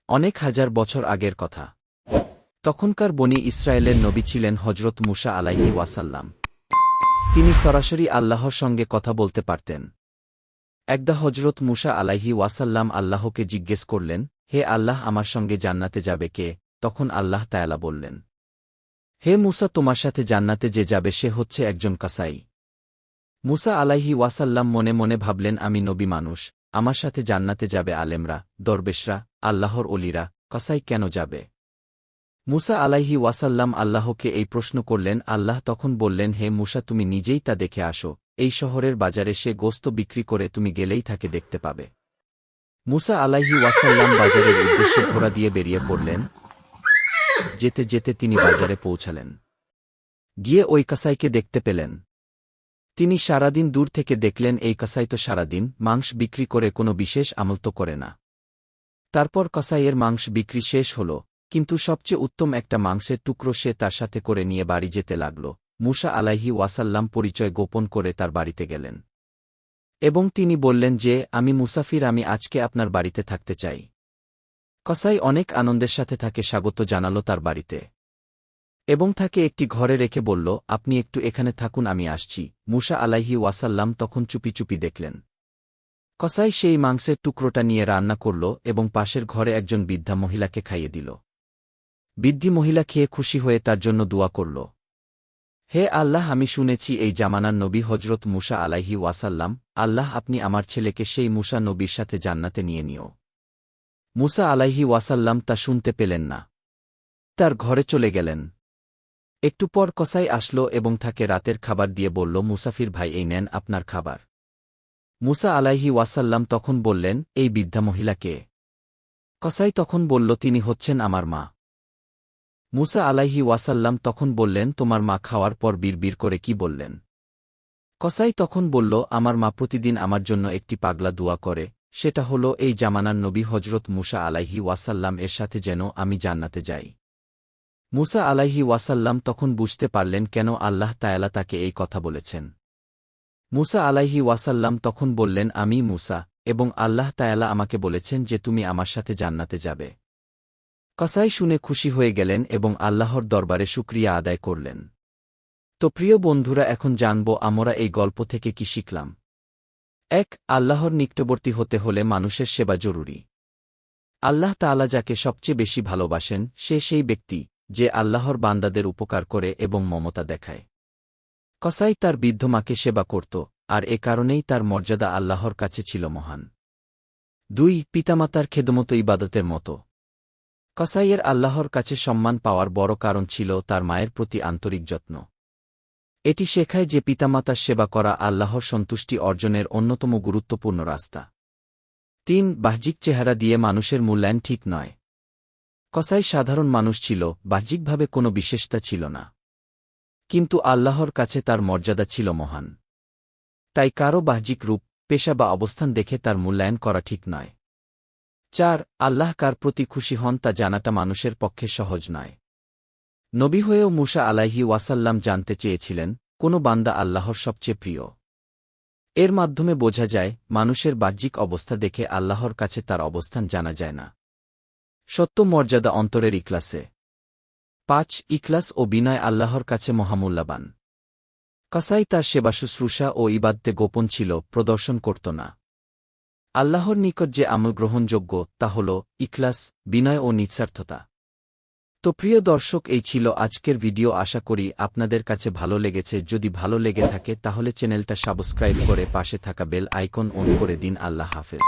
অনেক হাজার বছর আগের কথা। তখনকার বনি ইসরায়েলের নবী ছিলেন হজরত মুসা আলাইহি ওয়াসাল্লাম। তিনি সরাসরি আল্লাহর সঙ্গে কথা বলতে পারতেন। একদা হজরত মুসা আলাইহি ওয়াসাল্লাম আল্লাহকে জিজ্ঞেস করলেন, হে আল্লাহ, আমার সঙ্গে জান্নাতে যাবে কে? তখন আল্লাহ তায়ালা বললেন, হে মুসা, তোমার সাথে জান্নাতে যে যাবে সে হচ্ছে একজন কাসাই। মুসা আলাইহি ওয়াসাল্লাম মনে মনে ভাবলেন, আমি নবী মানুষ, আমার সাথে জান্নাতে যাবে আলেমরা, দরবেশরা, আল্লাহর অলিরা, কাসাই কেন যাবে? মুসা আলাইহি ওয়াসাল্লাম আল্লাহকে এই প্রশ্ন করলেন। আল্লাহ তখন বললেন, হে মুসা, তুমি নিজেই তা দেখে আসো, এই শহরের বাজারে সে গোস্ত বিক্রি করে তুমি গেলেই তাকে দেখতে পাবে। মুসা আলাইহি ওয়াসাল্লাম বাজারের উদ্দেশ্যে ঘোড়া দিয়ে বেরিয়ে পড়লেন। যেতে যেতে তিনি বাজারে পৌঁছালেন। গিয়ে ওই কাসাইকে দেখতে পেলেন। তিনি সারাদিন দূর থেকে দেখলেন, এই কাসাই তো সারাদিন মাংস বিক্রি করে কোনো বিশেষ আমল তো করে না। তারপর কাসাইয়ের মাংস বিক্রি শেষ হল, কিন্তু সবচেয়ে উত্তম একটা মাংসের টুকরো সে তার সাথে করে নিয়ে বাড়ি যেতে লাগল। মুসা আলাইহি ওয়াসাল্লাম পরিচয় গোপন করে তার বাড়িতে গেলেন এবং তিনি বললেন যে, আমি মুসাফির, আমি আজকে আপনার বাড়িতে থাকতে চাই। কাসাই অনেক আনন্দের সাথে তাকে স্বাগত জানাল তার বাড়িতে এবং তাকে একটি ঘরে রেখে বলল, আপনি একটু এখানে থাকুন, আমি আসছি। মুসা আলাইহি ওয়াসাল্লাম তখন চুপি চুপি দেখলেন কাসাই সেই মাংসের টুকরোটা নিয়ে রান্না করল এবং পাশের ঘরে একজন বৃদ্ধা মহিলাকে খাইয়ে দিল। বৃদ্ধি মহিলা খেয়ে খুশি হয়ে তার জন্য দোয়া করল, হে আল্লাহ, আমি শুনেছি এই জামানার নবী হজরত মুসা আলাইহি ওয়াসাল্লাম, আল্লাহ আপনি আমার ছেলেকে সেই মুসা নবীর সাথে জান্নাতে নিয়ে নিও। মুসা আলাইহি ওয়াসাল্লাম তা শুনতে পেলেন না। তার ঘরে চলে গেলেন। একটু পর কসাই আসলো এবং তাকে রাতের খাবার দিয়ে বলল, মুসাফির ভাই, এই নেন আপনার খাবার। মুসা আলাইহি ওয়াসাল্লাম তখন বললেন, এই বৃদ্ধা মহিলা কে? কসাই তখন বলল, তিনি হচ্ছেন আমার মা। মুসা আলাইহি ওয়াসাল্লাম তখন বললেন, তোমার মা খাওয়ার পর বিড়বিড় করে কি বললেন? কসাই তখন বলল, আমার মা প্রতিদিন আমার জন্য একটি পাগলা দোয়া করে, সেটা হল এই জামানার নবী হজরত মুসা আলাইহি ওয়াসাল্লাম এর সাথে যেন আমি জান্নাতে যাই। মুসা আলাইহি ওয়াসাল্লাম তখন বুঝতে পারলেন কেন আল্লাহ তায়ালা তাকে এই কথা বলেছেন। মুসা আলাইহি ওয়াসাল্লাম তখন বললেন, আমি মুসা, এবং আল্লাহ তায়ালা আমাকে বলেছেন যে তুমি আমার সাথে জান্নাতে যাবে। কসাই শুনে খুশি হয়ে গেলেন এবং আল্লাহর দরবারে শুকরিয়া আদায় করলেন। তো প্রিয় বন্ধুরা, এখন জানব আমরা এই গল্প থেকে কি শিখলাম। ১. আল্লাহর নিকটবর্তী হতে হলে মানুষের সেবা জরুরি। আল্লাহ তাআলা যাকে সবচেয়ে বেশি ভালোবাসেন সে সেই ব্যক্তি যে আল্লাহর বান্দাদের উপকার করে এবং মমতা দেখায়। কসাই তার বৃদ্ধ মাকে সেবা করত, আর এ কারণেই তার মর্যাদা আল্লাহর কাছে ছিল মহান। ২. পিতামাতার খেদমত ইবাদতের মতো। কসাইয়ের আল্লাহর কাছে সম্মান পাওয়ার বড় কারণ ছিল তার মায়ের প্রতি আন্তরিক যত্ন। এটি শেখায় যে পিতামাতার সেবা করা আল্লাহর সন্তুষ্টি অর্জনের অন্যতম গুরুত্বপূর্ণ রাস্তা। ৩. বাহ্যিক চেহারা দিয়ে মানুষের মূল্যায়ন ঠিক নয়। কসাই সাধারণ মানুষ ছিল, বাহ্যিকভাবে কোনো বিশেষতা ছিল না, কিন্তু আল্লাহর কাছে তার মর্যাদা ছিল মহান। তাই কারও বাহ্যিক রূপ, পেশা বা অবস্থান দেখে তার মূল্যায়ন করা ঠিক নয়। ৪. আল্লাহ কার প্রতি খুশি হন তা জানাটা মানুষের পক্ষে সহজ নয়। নবী হয়েও মুসা আলাইহি ওয়াসাল্লাম জানতে চেয়েছিলেন, কোন বান্দা আল্লাহর সবচেয়ে প্রিয়। এর মাধ্যমে বোঝা যায়, মানুষের বাহ্যিক অবস্থা দেখে আল্লাহর কাছে তার অবস্থান জানা যায় না। সত্য মর্যাদা অন্তরের ইখলাসে। ৫. ইখলাস ও বিনয় আল্লাহর কাছে মহামূল্যবান। কসাই তার সেবা শুশ্রূষা ও ইবাদতে গোপন ছিল, প্রদর্শন করত না। আল্লাহর নিকট যে আমল গ্রহণযোগ্য তা হল ইখলাস, বিনয় ও নিঃস্বার্থতা। তো প্রিয় দর্শক, এই ছিল আজকের ভিডিও। আশা করি আপনাদের কাছে ভালো লেগেছে। যদি ভালো লেগে থাকে তাহলে চ্যানেলটা সাবস্ক্রাইব করে পাশে থাকা বেল আইকন অন করে দিন। আল্লাহ হাফেজ।